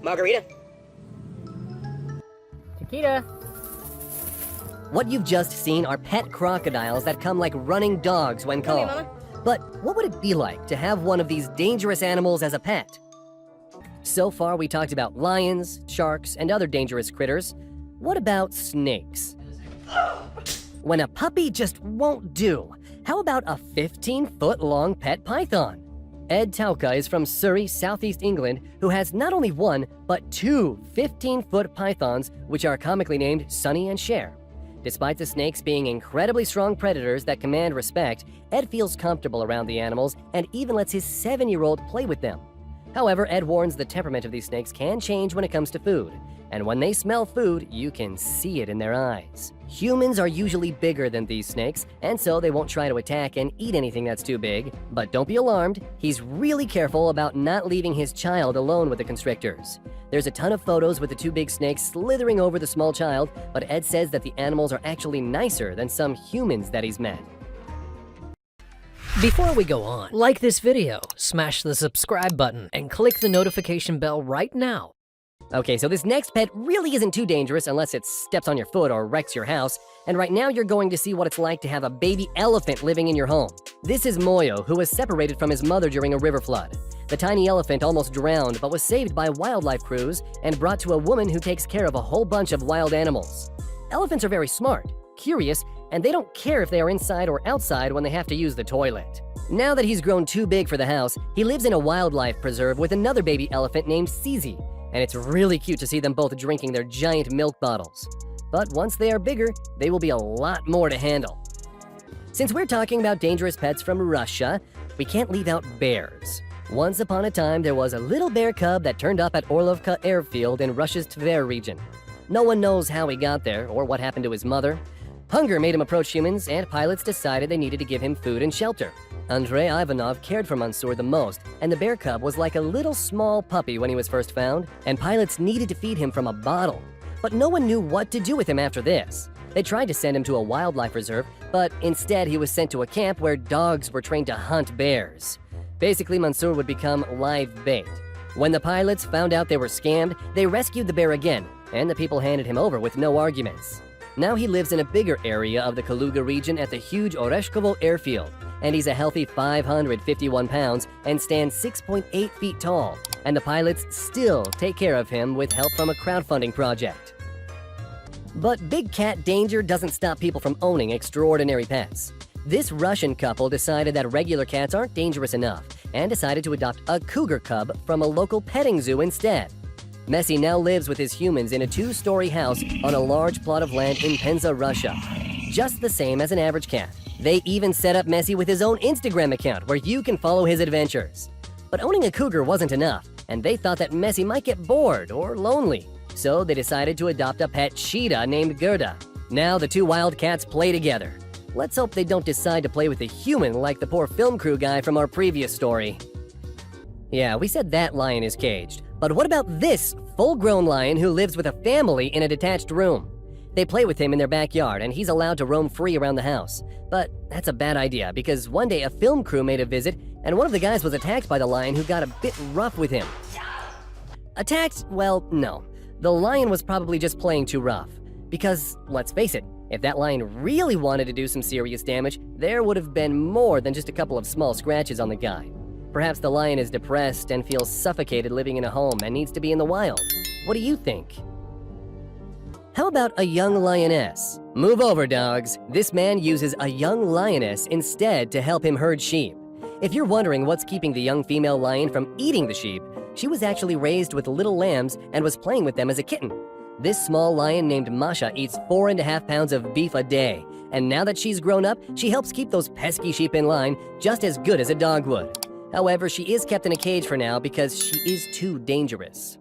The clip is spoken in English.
Margarita? Chiquita. What you've just seen are pet crocodiles that come like running dogs when Come here, called. Mama. But what would it be like to have one of these dangerous animals as a pet? So far, we talked about lions, sharks, and other dangerous critters. What about snakes? When a puppy just won't do, how about a 15-foot-long pet python? Ed Tauka is from Surrey, southeast England, who has not only one, but two 15-foot pythons, which are comically named Sunny and Cher. Despite the snakes being incredibly strong predators that command respect, Ed feels comfortable around the animals and even lets his 7-year-old play with them. However, Ed warns the temperament of these snakes can change when it comes to food. And when they smell food, you can see it in their eyes. Humans are usually bigger than these snakes, and so they won't try to attack and eat anything that's too big. But don't be alarmed, he's really careful about not leaving his child alone with the constrictors. There's a ton of photos with the two big snakes slithering over the small child, but Ed says that the animals are actually nicer than some humans that he's met. Before we go on, like this video, smash the subscribe button, and click the notification bell right now. Okay, so this next pet really isn't too dangerous unless it steps on your foot or wrecks your house, and right now you're going to see what it's like to have a baby elephant living in your home. This is Moyo, who was separated from his mother during a river flood. The tiny elephant almost drowned, but was saved by wildlife crews and brought to a woman who takes care of a whole bunch of wild animals. Elephants are very smart, curious, and they don't care if they are inside or outside when they have to use the toilet. Now that he's grown too big for the house, he lives in a wildlife preserve with another baby elephant named Cizi, and it's really cute to see them both drinking their giant milk bottles. But once they are bigger, they will be a lot more to handle. Since we're talking about dangerous pets from Russia, we can't leave out bears. Once upon a time, there was a little bear cub that turned up at Orlovka airfield in Russia's Tver region. No one knows how he got there or what happened to his mother. Hunger made him approach humans, and pilots decided they needed to give him food and shelter. Andrei Ivanov cared for Mansour the most, and the bear cub was like a little small puppy when he was first found, and pilots needed to feed him from a bottle. But no one knew what to do with him after this. They tried to send him to a wildlife reserve, but instead he was sent to a camp where dogs were trained to hunt bears. Basically, Mansour would become live bait. When the pilots found out they were scammed, they rescued the bear again, and the people handed him over with no arguments. Now he lives in a bigger area of the Kaluga region at the huge Oreshkovo airfield, and he's a healthy 551 pounds and stands 6.8 feet tall, and the pilots still take care of him with help from a crowdfunding project. But big cat danger doesn't stop people from owning extraordinary pets. This Russian couple decided that regular cats aren't dangerous enough and decided to adopt a cougar cub from a local petting zoo instead. Messi now lives with his humans in a 2-story house on a large plot of land in Penza, Russia. Just the same as an average cat. They even set up Messi with his own Instagram account where you can follow his adventures. But owning a cougar wasn't enough, and they thought that Messi might get bored or lonely. So they decided to adopt a pet cheetah named Gerda. Now the two wild cats play together. Let's hope they don't decide to play with a human like the poor film crew guy from our previous story. Yeah, we said that lion is caged. But what about this full-grown lion who lives with a family in a detached room? They play with him in their backyard, and he's allowed to roam free around the house. But that's a bad idea, because one day a film crew made a visit, and one of the guys was attacked by the lion, who got a bit rough with him. Attacked? Well, no. The lion was probably just playing too rough. Because, let's face it, if that lion really wanted to do some serious damage, there would have been more than just a couple of small scratches on the guy. Perhaps the lion is depressed and feels suffocated living in a home and needs to be in the wild. What do you think? How about a young lioness? Move over, dogs. This man uses a young lioness instead to help him herd sheep. If you're wondering what's keeping the young female lion from eating the sheep, she was actually raised with little lambs and was playing with them as a kitten. This small lion named Masha eats 4.5 pounds of beef a day, and now that she's grown up, she helps keep those pesky sheep in line just as good as a dog would. However, she is kept in a cage for now because she is too dangerous.